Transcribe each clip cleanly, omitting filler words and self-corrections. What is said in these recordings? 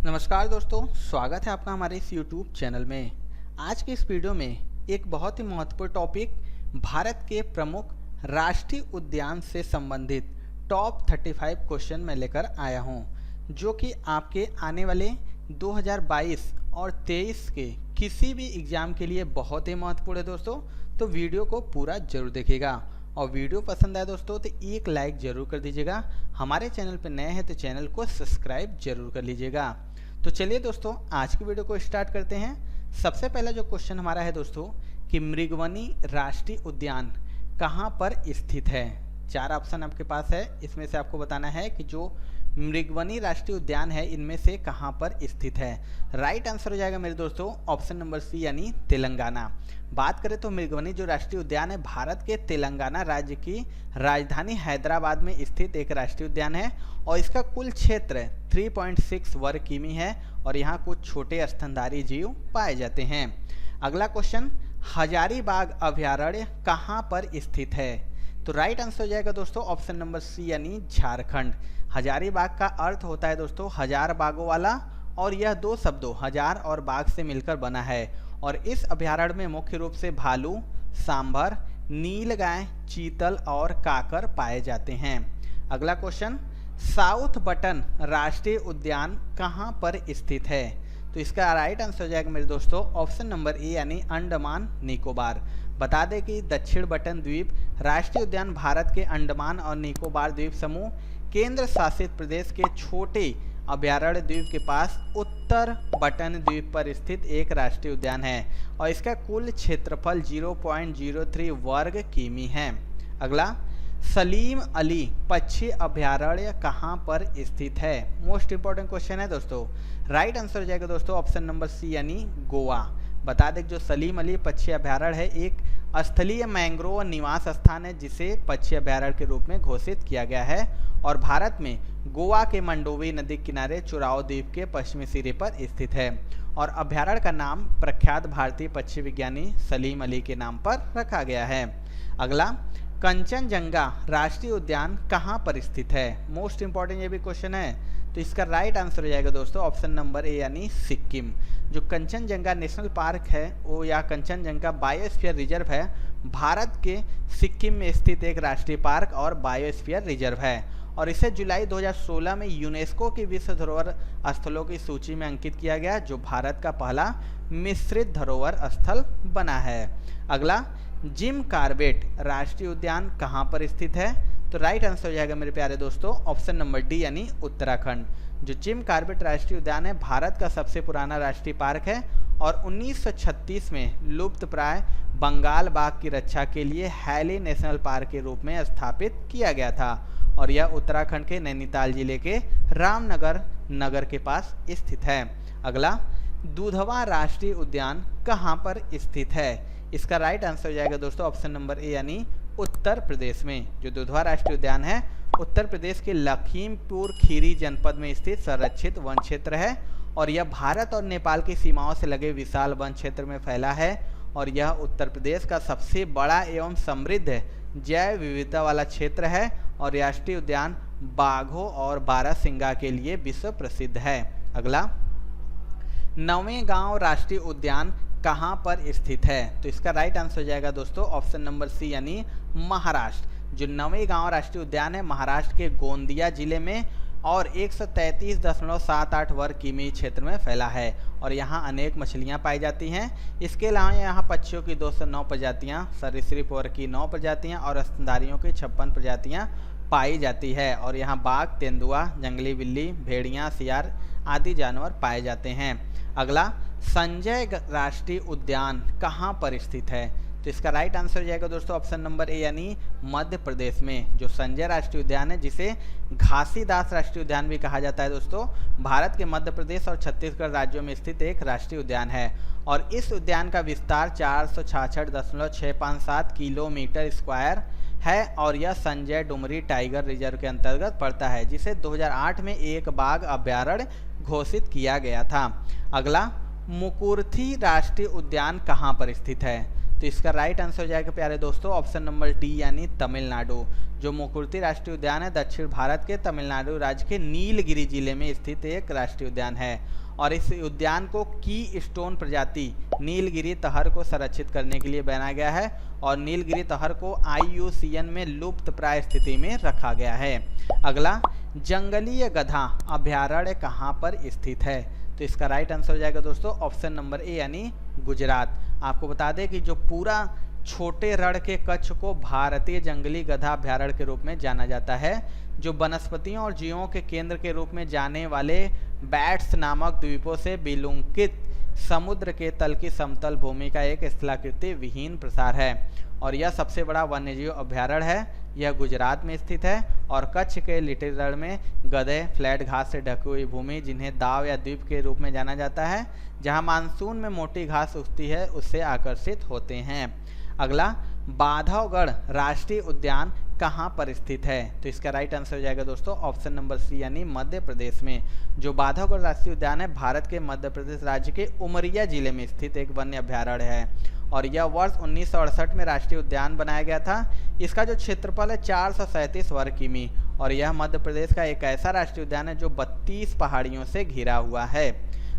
नमस्कार दोस्तों, स्वागत है आपका हमारे इस YouTube चैनल में। आज के इस वीडियो में एक बहुत ही महत्वपूर्ण टॉपिक भारत के प्रमुख राष्ट्रीय उद्यान से संबंधित टॉप 35 क्वेश्चन मैं लेकर आया हूं, जो कि आपके आने वाले 2022 और 23 के किसी भी एग्जाम के लिए बहुत ही महत्वपूर्ण है दोस्तों। तो वीडियो को पूरा जरूर देखिएगा और वीडियो पसंद आए दोस्तों तो एक लाइक जरूर कर दीजिएगा। हमारे चैनल पर नए हैं तो चैनल को सब्सक्राइब जरूर कर लीजिएगा। तो चलिए दोस्तों, आज की वीडियो को स्टार्ट करते हैं। सबसे पहला जो क्वेश्चन हमारा है दोस्तों कि मृगवनी राष्ट्रीय उद्यान कहाँ पर स्थित है। 4 ऑप्शन आपके पास है, इसमें से आपको बताना है कि जो मृगवनी राष्ट्रीय उद्यान है इनमें से कहाँ पर स्थित है। राइट आंसर हो जाएगा मेरे दोस्तों ऑप्शन नंबर सी यानी तेलंगाना। बात करें तो मृगवनी जो राष्ट्रीय उद्यान है भारत के तेलंगाना राज्य की राजधानी हैदराबाद में स्थित एक राष्ट्रीय उद्यान है और इसका कुल क्षेत्र 3.6 वर्ग किमी है और यहाँ कुछ छोटे स्तनधारी जीव पाए जाते हैं। अगला क्वेश्चन, हजारीबाग अभयारण्य कहाँ पर स्थित है। तो राइट आंसर हो जाएगा दोस्तों ऑप्शन नंबर सी यानी झारखंड। हजारीबाग का अर्थ होता है दोस्तों हजार बागों वाला और यह 2 शब्दों हजार और बाघ से मिलकर बना है और इस अभयारण्य में मुख्य रूप से भालू, सांभर, नीलगाय, चीतल और काकर पाए जाते हैं। अगला क्वेश्चन, साउथ बटन राष्ट्रीय उद्यान कहाँ पर स्थित है। तो इसका राइट आंसर हो जाएगा मेरे दोस्तों ऑप्शन नंबर ए यानी अंडमान निकोबार। बता दें कि दक्षिण बटन द्वीप राष्ट्रीय उद्यान भारत के अंडमान और निकोबार द्वीप समूह केंद्र शासित प्रदेश के छोटे अभयारण्य द्वीप के पास उत्तर बटन द्वीप पर स्थित एक राष्ट्रीय उद्यान है और इसका कुल क्षेत्रफल 0.03 वर्ग किमी है। अगला, सलीम अली पक्षी अभयारण्य कहाँ पर स्थित है। मोस्ट इंपॉर्टेंट क्वेश्चन है दोस्तों। राइट आंसर हो जाएगा दोस्तों ऑप्शन नंबर सी यानी गोवा। बता दें जो सलीम अली पक्षी अभयारण्य है एक स्थलीय मैंग्रोव निवास स्थान है जिसे पक्षी अभयारण्य के रूप में घोषित किया गया है और भारत में गोवा के मंडोवी नदी किनारे चुराओ द्वीप के पश्चिमी सिरे पर स्थित है और अभयारण्य का नाम प्रख्यात भारतीय पक्षी विज्ञानी सलीम अली के नाम पर रखा गया है। अगला, कंचनजंगा राष्ट्रीय उद्यान कहाँ पर स्थित है। मोस्ट इंपॉर्टेंट ये भी क्वेश्चन है, तो इसका राइट आंसर हो जाएगा दोस्तों ऑप्शन नंबर ए यानी सिक्किम। जो कंचनजंगा नेशनल पार्क है वो या कंचनजंगा बायोस्फीयर रिजर्व है भारत के सिक्किम में स्थित एक राष्ट्रीय पार्क और बायोस्फीयर रिजर्व है और इसे जुलाई 2016 में यूनेस्को की विश्व धरोहर स्थलों की सूची में अंकित किया गया जो भारत का पहला मिश्रित धरोहर स्थल बना है। अगला, जिम कॉर्बेट राष्ट्रीय उद्यान कहाँ पर स्थित है। तो राइट आंसर हो जाएगा मेरे प्यारे दोस्तों ऑप्शन नंबर डी यानी उत्तराखंड। जो जिम कॉर्बेट राष्ट्रीय उद्यान है भारत का सबसे पुराना राष्ट्रीय पार्क है और 1936 में लुप्त प्राय बंगाल बाघ की रक्षा के लिए हैली नेशनल पार्क के रूप में स्थापित किया गया था और यह उत्तराखंड के नैनीताल जिले के रामनगर नगर के पास स्थित है। अगला, दुधवा राष्ट्रीय उद्यान कहाँ पर स्थित है। इसका राइट आंसर हो जाएगा दोस्तों ऑप्शन नंबर ए यानी उत्तर प्रदेश में। जो दुधवा राष्ट्रीय उद्यान है उत्तर प्रदेश के लखीमपुर खीरी जनपद में स्थित संरक्षित वन क्षेत्र है और यह भारत और नेपाल की सीमाओं से लगे विशाल वन क्षेत्र में फैला है और यह उत्तर प्रदेश का सबसे बड़ा एवं समृद्ध जैव विविधता वाला क्षेत्र है और राष्ट्रीय उद्यान बाघों और बारहसिंगा के लिए विश्व प्रसिद्ध है। अगला, नवेगांव राष्ट्रीय उद्यान कहाँ पर स्थित है। तो इसका राइट आंसर हो जाएगा दोस्तों ऑप्शन नंबर सी यानी महाराष्ट्र। जो नवेगांव राष्ट्रीय उद्यान है महाराष्ट्र के गोंदिया जिले में और 133.78 वर्ग किमी क्षेत्र में फैला है और यहाँ अनेक मछलियाँ पाई जाती हैं। इसके अलावा यहाँ पक्षियों की 209 प्रजातियाँ, सरीसृप वर्ग की 9 प्रजातियाँ और स्तनधारियों की 56 प्रजातियाँ पाई जाती है और यहाँ बाघ, तेंदुआ, जंगली बिल्ली, भेड़िया, सियार आदि जानवर पाए जाते हैं। अगला, संजय राष्ट्रीय उद्यान कहाँ पर स्थित है। तो इसका राइट आंसर हो जाएगा दोस्तों ऑप्शन नंबर ए यानी मध्य प्रदेश में। जो संजय राष्ट्रीय उद्यान है जिसे घासीदास राष्ट्रीय उद्यान भी कहा जाता है दोस्तों, भारत के मध्य प्रदेश और छत्तीसगढ़ राज्यों में स्थित एक राष्ट्रीय उद्यान है और इस उद्यान का विस्तार 466.657 किलोमीटर स्क्वायर है और यह संजय डुमरी टाइगर रिजर्व के अंतर्गत पड़ता है जिसे 2008 में एक बाघ अभयारण्य घोषित किया गया था। अगला, मुकुर्थी राष्ट्रीय उद्यान कहाँ पर स्थित है। तो इसका राइट आंसर हो जाएगा प्यारे दोस्तों ऑप्शन नंबर डी यानी तमिलनाडु। जो मुकुर्ती राष्ट्रीय उद्यान है दक्षिण भारत के तमिलनाडु राज्य के नीलगिरी जिले में स्थित एक राष्ट्रीय उद्यान है और इस उद्यान को की स्टोन प्रजाति नीलगिरी तहर को संरक्षित करने के लिए बनाया गया है और नीलगिरी तहर को IUCN में लुप्त प्राय स्थिति में रखा गया है। अगला, जंगलीय गधा अभयारण्य कहाँ पर स्थित है? तो इसका राइट आंसर हो जाएगा दोस्तों ऑप्शन नंबर ए यानी गुजरात। आपको बता दें कि जो पूरा छोटे रण के कच्छ को भारतीय जंगली गधा अभयारण्य के रूप में जाना जाता है, जो वनस्पतियों और जीवों के केंद्र के रूप में जाने वाले बैट्स नामक द्वीपों से विलुंकित समुद्र के तल की समतल भूमि का एक स्थलाकृति विहीन प्रसार है और यह सबसे बड़ा वन्यजीव अभयारण्य है। यह गुजरात में स्थित है और कच्छ के लिटिल रण में गधे फ्लैट घास से ढकी हुई भूमि, जिन्हें दाव या द्वीप के रूप में जाना जाता है, जहां मानसून में मोटी घास उगती है, उससे आकर्षित होते हैं। अगला, बांधवगढ़ राष्ट्रीय उद्यान कहाँ पर स्थित है? तो इसका राइट आंसर हो जाएगा दोस्तों ऑप्शन नंबर सी यानी मध्य प्रदेश में। जो बांधवगढ़ राष्ट्रीय उद्यान है भारत के मध्य प्रदेश राज्य के उमरिया जिले में स्थित एक वन्य अभयारण्य है और यह वर्ष 1968 में राष्ट्रीय उद्यान बनाया गया था। इसका जो क्षेत्रफल है 437 वर्ग किमी और यह मध्य प्रदेश का एक ऐसा राष्ट्रीय उद्यान है जो 32 पहाड़ियों से घिरा हुआ है।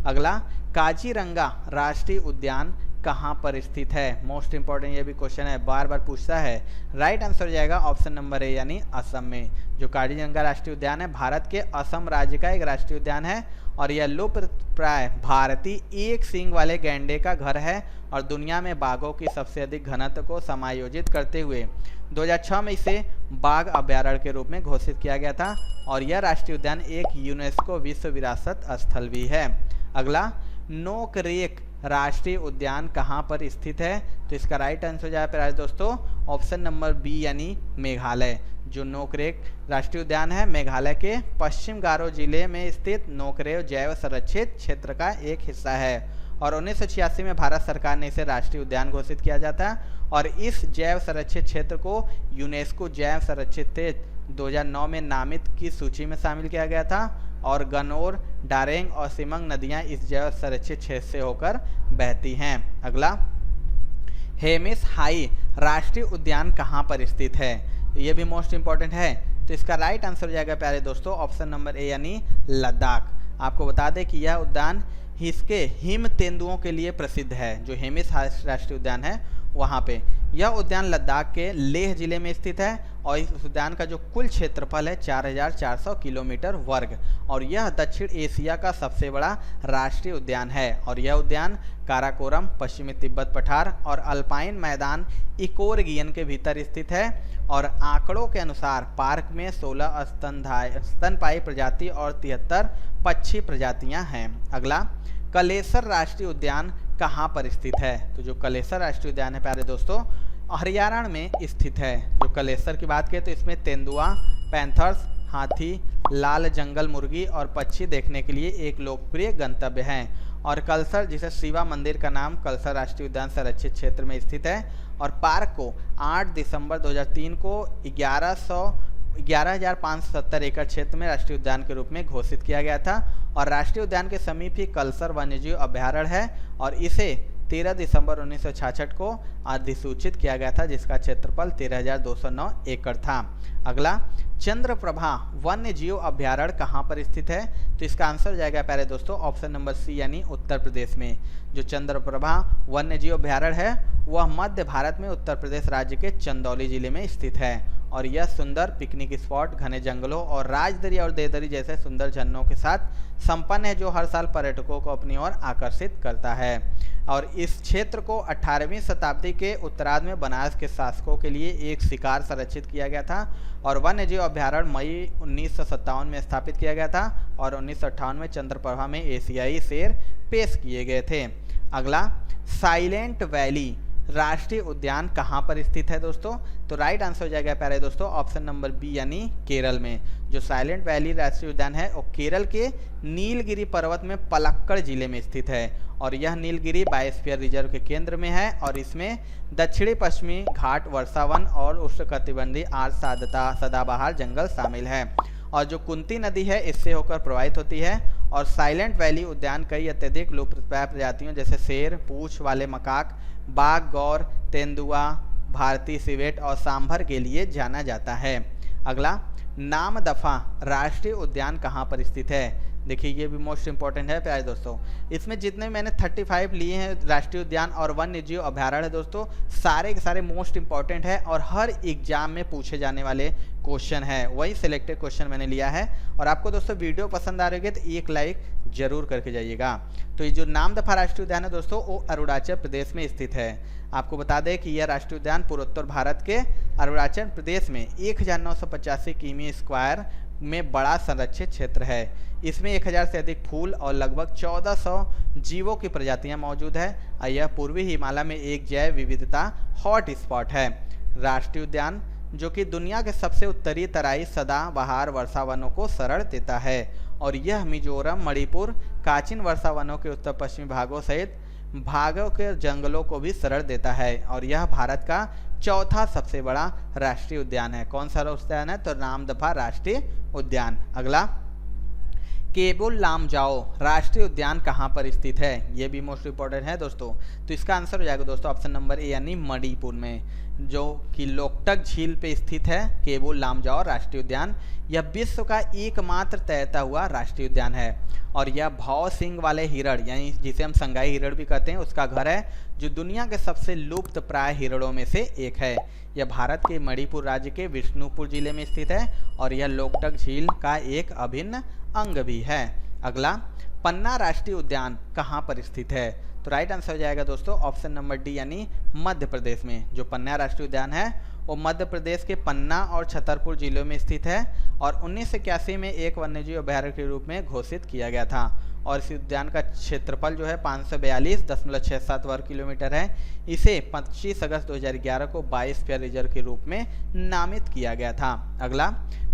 अगला, काजीरंगा राष्ट्रीय उद्यान कहाँ पर स्थित है? मोस्ट इंपॉर्टेंट ये भी क्वेश्चन है, बार बार पूछता है। राइट आंसर हो जाएगा ऑप्शन नंबर ए यानी असम में। जो काजीरंगा राष्ट्रीय उद्यान है भारत के असम राज्य का एक राष्ट्रीय उद्यान है और यह लुप्त प्राय भारतीय एक सींग वाले गैंडे का घर है और दुनिया में बाघों की सबसे अधिक घनत्व को समायोजित करते हुए 2006 में इसे बाघ अभयारण्य के रूप में घोषित किया गया था और यह राष्ट्रीय उद्यान एक यूनेस्को विश्व विरासत स्थल भी है। अगला, नोकरेक राष्ट्रीय उद्यान कहाँ पर स्थित है? तो इसका राइट आंसर हो जाएगा प्यारे दोस्तों ऑप्शन नंबर बी यानी मेघालय। जो नोकरेक राष्ट्रीय उद्यान है मेघालय के पश्चिम गारो जिले में स्थित नोकरेक जैव संरक्षित क्षेत्र का एक हिस्सा है और 1986 में भारत सरकार ने इसे राष्ट्रीय उद्यान घोषित किया जाता है और इस जैव संरक्षित क्षेत्र को यूनेस्को जैव संरक्षित क्षेत्र 2009 में नामित की सूची में शामिल किया गया था और गनौर, डारेंग और सिमंग नदियां इस जैव संरक्षित क्षेत्र से होकर बहती हैं। अगला, हेमिस हाई राष्ट्रीय उद्यान कहाँ पर स्थित है? यह भी मोस्ट इंपॉर्टेंट है। तो इसका राइट आंसर हो जाएगा प्यारे दोस्तों ऑप्शन नंबर ए यानी लद्दाख। आपको बता दें कि यह उद्यान इसके हिम तेंदुओं के लिए प्रसिद्ध है। जो हेमिस हाई राष्ट्रीय उद्यान है वहाँ पे यह उद्यान लद्दाख के लेह जिले में स्थित है और इस उद्यान का जो कुल क्षेत्रफल है 4400 किलोमीटर वर्ग और यह दक्षिण एशिया का सबसे बड़ा राष्ट्रीय उद्यान है और यह उद्यान काराकोरम, पश्चिमी तिब्बत पठार और अल्पाइन मैदान इकोरेगियन के भीतर स्थित है और आंकड़ों के अनुसार पार्क में 16 स्तनपायी प्रजाति और 73 पक्षी प्रजातियां हैं। अगला, कलेसर राष्ट्रीय उद्यान कहाँ पर स्थित है? तो जो कलेसर राष्ट्रीय उद्यान है प्यारे दोस्तों हरियाणा में स्थित है। जो कलेसर की बात करें तो इसमें तेंदुआ, पैंथर्स, हाथी, लाल जंगल मुर्गी और पक्षी देखने के लिए एक लोकप्रिय गंतव्य है और कलसर, जिसे शिवा मंदिर का नाम कलसर राष्ट्रीय उद्यान संरक्षित क्षेत्र में स्थित है और पार्क को 8 दिसंबर 2003 को 11,570 एकड़ क्षेत्र में राष्ट्रीय उद्यान के रूप में घोषित किया गया था और राष्ट्रीय उद्यान के समीप ही कलसर वन्यजीव अभयारण्य है और इसे 13 दिसंबर 1966 को अधिसूचित किया गया था, जिसका क्षेत्रफल 13,209 एकड़ था। अगला, चंद्रप्रभा वन्य जीव अभयारण्य कहाँ पर स्थित है? तो इसका आंसर हो जाएगा प्यारे दोस्तों ऑप्शन नंबर सी यानी उत्तर प्रदेश में। जो चंद्रप्रभा वन्य जीव अभयारण्य है वह मध्य भारत में उत्तर प्रदेश राज्य के चंदौली जिले में स्थित है और यह सुंदर पिकनिक स्पॉट, घने जंगलों और राजदरी और देवदरी जैसे सुंदर झरनों के साथ संपन्न है, जो हर साल पर्यटकों को अपनी ओर आकर्षित करता है। और इस क्षेत्र को 18वीं शताब्दी के उत्तरार्ध में बनारस के शासकों के लिए एक शिकार संरक्षित किया गया था और वन्यजीव अभयारण्य मई 1957 में स्थापित किया गया था और 1958 में चंद्रप्रभा में एशियाई शेर पेश किए गए थे। अगला, साइलेंट वैली राष्ट्रीय उद्यान कहाँ पर स्थित है दोस्तों? तो राइट आंसर हो जाएगा प्यारे दोस्तों ऑप्शन नंबर बी यानी केरल में। जो साइलेंट वैली राष्ट्रीय उद्यान है वो केरल के नीलगिरी पर्वत में पलक्कड़ जिले में स्थित है और यह नीलगिरी बायोस्फीयर रिजर्व के केंद्र में है और इसमें दक्षिणी पश्चिमी घाट, वर्षावन और उष्णकटिबंधीय आर्द्र सदाबहार जंगल शामिल है और जो कुंती नदी है इससे होकर प्रवाहित होती है और साइलेंट वैली उद्यान कई अत्यधिक लुप्तप्राय प्रजातियों जैसे शेर, पूंछ वाले मकाक, बाघ, गौर, तेंदुआ, भारतीय सिवेट और सांभर के लिए जाना जाता है। अगला, नामदफा राष्ट्रीय उद्यान कहाँ पर स्थित है? देखिए ये भी मोस्ट इंपॉर्टेंट है प्यारे दोस्तों। इसमें जितने मैंने 35 लिए हैं राष्ट्रीय उद्यान और वन्य जीव अभ्यारण्य है दोस्तों, सारे के सारे मोस्ट इंपॉर्टेंट है और हर एग्जाम में पूछे जाने वाले क्वेश्चन है, वही सिलेक्टेड क्वेश्चन मैंने लिया है। और आपको दोस्तों वीडियो पसंद आ रही है तो एक लाइक जरूर करके जाइएगा। तो ये जो नामदफा राष्ट्रीय उद्यान है दोस्तों वो अरुणाचल प्रदेश में स्थित है। आपको बता दें कि यह राष्ट्रीय उद्यान पूर्वोत्तर भारत के अरुणाचल प्रदेश में 1985 किमी स्क्वायर में बड़ा संरक्षित क्षेत्र है। इसमें 1000 से अधिक फूल और लगभग 1400 जीवों की प्रजातियां मौजूद है और यह पूर्वी हिमालय में एक जैव विविधता हॉट स्पॉट है। राष्ट्रीय उद्यान जो कि दुनिया के सबसे उत्तरी तराई सदाबहार वर्षा वनों को शरण देता है और यह मिजोरम, मणिपुर, काचिन वर्षा वनों के उत्तर पश्चिमी भागों सहित भागों के जंगलों को भी शरण देता है और यह भारत का चौथा सबसे बड़ा राष्ट्रीय उद्यान है। कौन सा उद्यान है? तो नामदफा राष्ट्रीय उद्यान। अगला, केबुल लामजाओ राष्ट्रीय उद्यान कहाँ पर स्थित है? ये भी मोस्ट इंपॉर्टेंट है दोस्तों। तो इसका आंसर हो जाएगा दोस्तों ऑप्शन नंबर ए यानी मणिपुर में, जो कि लोकटक झील पे स्थित है केबुल लामजाओ राष्ट्रीय उद्यान। यह विश्व का एकमात्र तैरता हुआ राष्ट्रीय उद्यान है और यह भाव सिंह वाले हिरण यानी जिसे हम संगाई हिरण भी कहते हैं उसका घर है, जो दुनिया के सबसे लुप्त प्राय हिरणों में से एक है। यह भारत के मणिपुर राज्य के विष्णुपुर जिले में स्थित है और यह लोकटक झील का एक अभिन्न अंग भी है। अगला, पन्ना राष्ट्रीय उद्यान कहाँ पर स्थित है? तो राइट आंसर हो जाएगा दोस्तों ऑप्शन नंबर डी यानी मध्य प्रदेश में। जो पन्ना राष्ट्रीय उद्यान है वो मध्य प्रदेश के पन्ना और छतरपुर जिलों में स्थित है और 1981 में एक वन्यजीव अभ्यारण्य के रूप में घोषित किया गया था और इस उद्यान का क्षेत्रफल जो है 542.67 वर्ग किलोमीटर है। इसे 25 अगस्त 2011 को बायोस्फीयर रिजर्व के रूप में नामित किया गया था। अगला,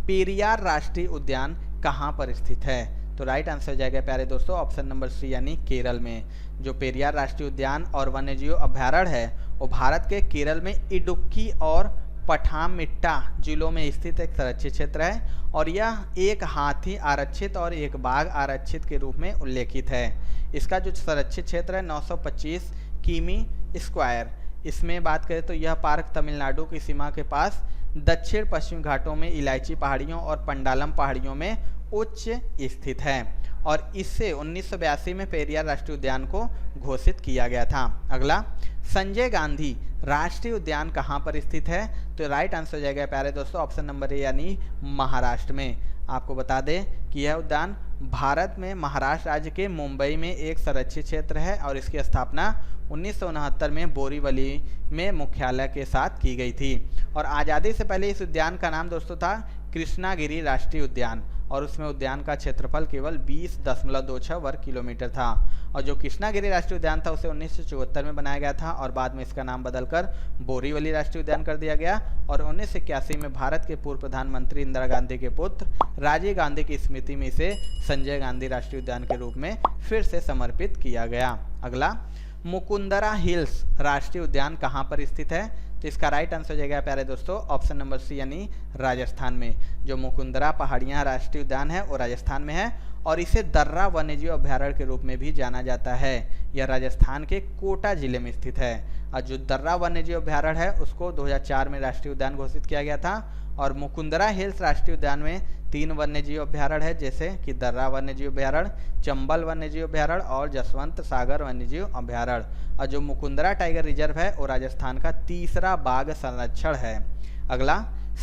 पेरियार राष्ट्रीय उद्यान कहाँ पर स्थित है? तो राइट आंसर हो जाएगा प्यारे दोस्तों ऑप्शन नंबर सी यानी केरल में। जो पेरियार राष्ट्रीय उद्यान और वन्यजीव अभ्यारण्य है वो भारत के केरल में इडुक्की और पठानमथिट्टा जिलों में स्थित एक संरक्षित क्षेत्र है और यह एक हाथी आरक्षित और एक बाघ आरक्षित के रूप में उल्लेखित है। इसका जो संरक्षित क्षेत्र है 925 किमी स्क्वायर। इसमें बात करें तो यह पार्क तमिलनाडु की सीमा के पास दक्षिण पश्चिम घाटों में इलायची पहाड़ियों और पंडालम पहाड़ियों में उच्च स्थित है और इससे 1982 में पेरियार राष्ट्रीय उद्यान को घोषित किया गया था। अगला, संजय गांधी राष्ट्रीय उद्यान कहाँ पर स्थित है? तो राइट आंसर हो जाएगा प्यारे दोस्तों ऑप्शन नंबर ए यानी महाराष्ट्र में। आपको बता दें कि यह उद्यान भारत में महाराष्ट्र राज्य के मुंबई में एक संरक्षित क्षेत्र है और इसकी स्थापना 1969 में बोरीवली में मुख्यालय के साथ की गई थी और आज़ादी से पहले इस उद्यान का नाम दोस्तों था कृष्णागिरी राष्ट्रीय उद्यान और उसमें उद्यान का क्षेत्रफल केवल 20.26 वर्ग किलोमीटर था और जो कृष्णागिरी राष्ट्रीय उद्यान था उसे 1974 में बनाया गया था और बाद में इसका नाम बदलकर बोरीवली राष्ट्रीय उद्यान कर दिया गया और 1981 में भारत के पूर्व प्रधानमंत्री इंदिरा गांधी के पुत्र राजीव गांधी की स्मृति में इसे संजय गांधी राष्ट्रीय उद्यान के रूप में फिर से समर्पित किया गया। अगला, मुकुंदरा हिल्स राष्ट्रीय उद्यान कहाँ पर स्थित है? तो इसका राइट आंसर हो जाएगा प्यारे दोस्तों ऑप्शन नंबर सी यानी राजस्थान में। जो मुकुंदरा पहाड़ियाँ राष्ट्रीय उद्यान है वो राजस्थान में है और इसे दर्रा वन्यजीव अभ्यारण्य के रूप में भी जाना जाता है। यह राजस्थान के कोटा जिले में स्थित है और जो दर्रा वन्यजीव अभ्यारण्य है उसको 2004 में राष्ट्रीय उद्यान घोषित किया गया था और मुकुंदरा हिल्स राष्ट्रीय उद्यान में 3 वन्यजीव अभ्यारण्य है जैसे कि दर्रा वन्यजीव अभ्यारण्य, चंबल वन्यजीव अभ्यारण्य और जसवंत सागर वन्यजीव अभ्यारण्य और जो मुकुंदरा टाइगर रिजर्व है वो राजस्थान का तीसरा बाघ संरक्षण है। अगला,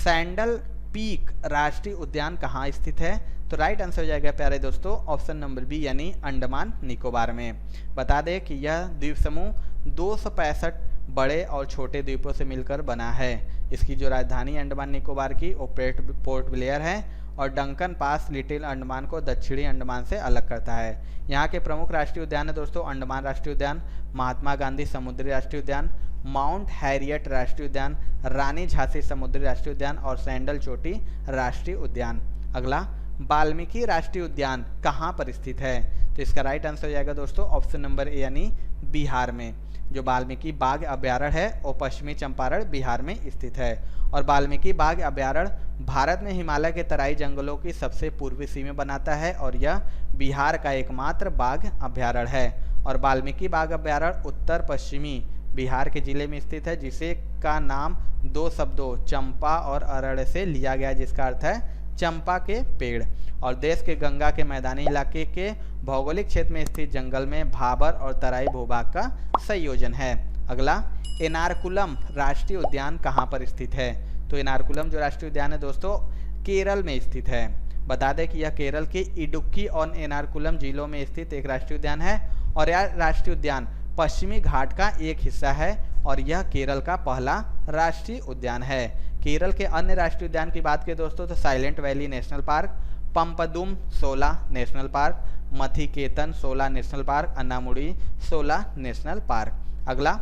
सैंडल पीक राष्ट्रीय उद्यान कहाँ स्थित है? तो राइट आंसर हो जाएगा प्यारे दोस्तों ऑप्शन नंबर बी यानी अंडमान निकोबार में। बता दें कि यह द्वीप समूह 265 बड़े और छोटे द्वीपों से मिलकर बना है। इसकी जो राजधानी अंडमान निकोबार की वो पोर्ट ब्लेयर है और डंकन पास लिटिल अंडमान को दक्षिणी अंडमान से अलग करता है। यहाँ के प्रमुख राष्ट्रीय उद्यान है दोस्तों अंडमान राष्ट्रीय उद्यान, महात्मा गांधी समुद्री राष्ट्रीय उद्यान, माउंट हैरियट राष्ट्रीय उद्यान, रानी झांसी समुद्री राष्ट्रीय उद्यान और सैंडल चोटी राष्ट्रीय उद्यान। अगला, वाल्मीकि राष्ट्रीय उद्यान कहाँ पर स्थित है? तो इसका राइट आंसर हो जाएगा दोस्तों ऑप्शन नंबर ए यानी बिहार में। जो वाल्मीकि बाघ अभ्यारण्य है वो पश्चिमी चंपारण बिहार में स्थित है और वाल्मीकि बाघ अभ्यारण्य भारत में हिमालय के तराई जंगलों की सबसे पूर्वी सीमा बनाता है और यह बिहार का एकमात्र बाघ अभ्यारण्य है और वाल्मीकि बाघ अभ्यारण्य उत्तर पश्चिमी बिहार के जिले में स्थित है, जिसे का नाम दो शब्दों चंपा और अरण्य से लिया गया, जिसका अर्थ है चंपा के पेड़। और देश के गंगा के मैदानी इलाके के भौगोलिक क्षेत्र में स्थित जंगल में भाबर और तराई भूभाग का संयोजन है। अगला, एर्नाकुलम राष्ट्रीय उद्यान कहाँ पर स्थित है? तो एर्नाकुलम जो राष्ट्रीय उद्यान है दोस्तों केरल में स्थित है। बता दें कि यह केरल के इडुक्की और एर्नाकुलम जिलों में स्थित एक राष्ट्रीय उद्यान है और यह राष्ट्रीय उद्यान पश्चिमी घाट का एक हिस्सा है और यह केरल का पहला राष्ट्रीय उद्यान है। केरल के अन्य राष्ट्रीय उद्यान की बात करें दोस्तों तो Silent Valley national park, Pampadum 16 national park, Mathikettan 16 national park, Anamudi 16 national park. अगला,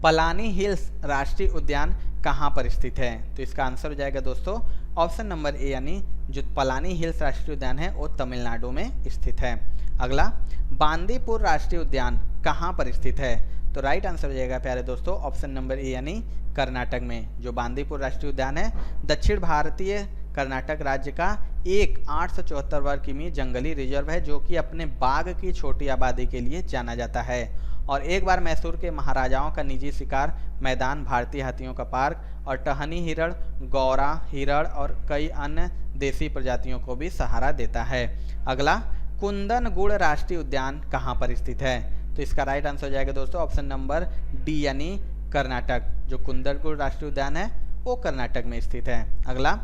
पलानी हिल्स राष्ट्रीय उद्यान कहाँ पर स्थित है? तो इसका आंसर हो जाएगा दोस्तों ऑप्शन नंबर ए, यानी जो पलानी हिल्स राष्ट्रीय उद्यान है वो तमिलनाडु में स्थित है। अगला, बांदीपुर राष्ट्रीय उद्यान कहाँ पर स्थित है? तो राइट आंसर हो जाएगा प्यारे दोस्तों ऑप्शन नंबर ए, यानी कर्नाटक में। जो बांदीपुर राष्ट्रीय उद्यान है दक्षिण भारतीय कर्नाटक राज्य का एक 874 वर्ग किमी जंगली रिजर्व है, जो कि अपने बाघ की छोटी आबादी के लिए जाना जाता है। और एक बार मैसूर के महाराजाओं का निजी शिकार मैदान, भारतीय हाथियों का पार्क और टहनी हिरण, गौरा हिरण और कई अन्य देसी प्रजातियों को भी सहारा देता है। अगला, कुंदनगुड़ राष्ट्रीय उद्यान कहाँ पर स्थित है? तो इसका राइट आंसर हो जाएगा दोस्तों ऑप्शन नंबर डी, यानी कर्नाटक। जो कुंदनगुड़ राष्ट्रीय उद्यान है वो कर्नाटक में स्थित है। अगला,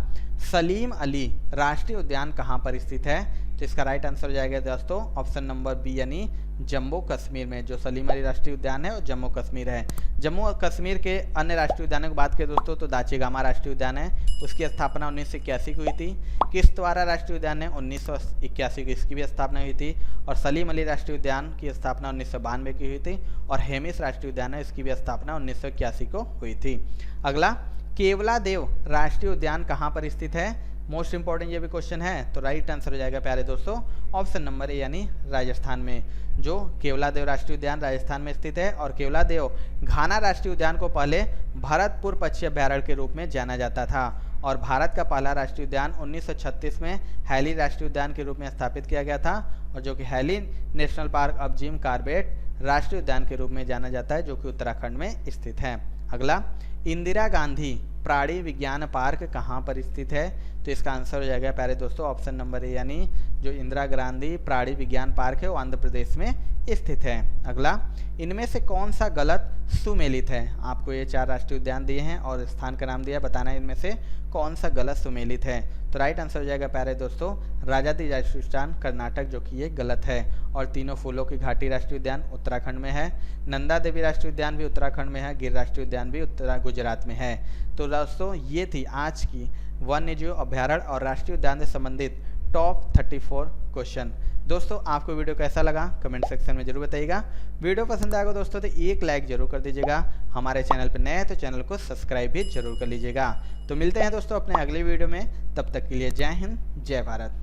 सलीम अली राष्ट्रीय उद्यान कहाँ पर स्थित है? तो इसका राइट आंसर हो जाएगा दोस्तों ऑप्शन नंबर बी, यानी जम्मू कश्मीर में। जो सलीम अली राष्ट्रीय उद्यान है वो जम्मू कश्मीर है। जम्मू और कश्मीर के अन्य राष्ट्रीय उद्यानों की बात करें दोस्तों तो दाचीगामा राष्ट्रीय उद्यान है, उसकी स्थापना 1981 को हुई थी। किश्तवाड़ा राष्ट्रीय उद्यान है 1981 को इसकी भी स्थापना हुई थी। और सलीम अली राष्ट्रीय उद्यान की स्थापना 1992 की हुई थी। और हेमिस राष्ट्रीय उद्यान है, इसकी भी स्थापना 1981 को हुई थी। अगला, केवलादेव राष्ट्रीय उद्यान कहाँ पर स्थित है? मोस्ट इंपॉर्टेंट ये भी क्वेश्चन है, तो राइट आंसर हो जाएगा प्यारे दोस्तों ऑप्शन नंबर ए, यानी राजस्थान में। जो केवलादेव राष्ट्रीय उद्यान राजस्थान में स्थित है। और केवलादेव घाना राष्ट्रीय उद्यान को पहले भरतपुर पक्षी अभ्यारण्य के रूप में जाना जाता था और भारत का पहला राष्ट्रीय उद्यान 1936 में हैली राष्ट्रीय उद्यान के रूप में स्थापित किया गया था। और जो कि हैली नेशनल पार्क अब जिम कार्बेट राष्ट्रीय उद्यान के रूप में जाना जाता है, जो कि उत्तराखंड में स्थित है। अगला, इंदिरा गांधी प्राणी विज्ञान पार्क कहाँ पर स्थित है? तो इसका आंसर हो जाएगा प्यारे दोस्तों ऑप्शन नंबर ए, यानी जो इंदिरा गांधी प्राणी विज्ञान पार्क है वो आंध्र प्रदेश में स्थित है। अगला, इनमें से कौन सा गलत सुमेलित है? आपको ये 4 राष्ट्रीय उद्यान दिए हैं और स्थान का नाम दिया, बताना है इनमें से कौन सा गलत सुमेलित है। तो राइट आंसर हो जाएगा प्यारे दोस्तों राजादी राष्ट्रीय उद्यान कर्नाटक, जो कि ये गलत है। और तीनों फूलों की घाटी राष्ट्रीय उद्यान उत्तराखंड में है। नंदा देवी राष्ट्रीय उद्यान भी उत्तराखंड में है। गिर राष्ट्रीय उद्यान भी गुजरात में है। तो दोस्तों ये थी आज की वन्यजीव अभ्यारण्य और राष्ट्रीय उद्यान से संबंधित टॉप 34 क्वेश्चन। दोस्तों आपको वीडियो कैसा लगा कमेंट सेक्शन में जरूर बताइएगा। वीडियो पसंद आएगा दोस्तों तो एक लाइक जरूर कर दीजिएगा। हमारे चैनल पर नए हैं तो चैनल को सब्सक्राइब भी जरूर कर लीजिएगा। तो मिलते हैं दोस्तों अपने अगले वीडियो में, तब तक के लिए जय हिंद जय भारत।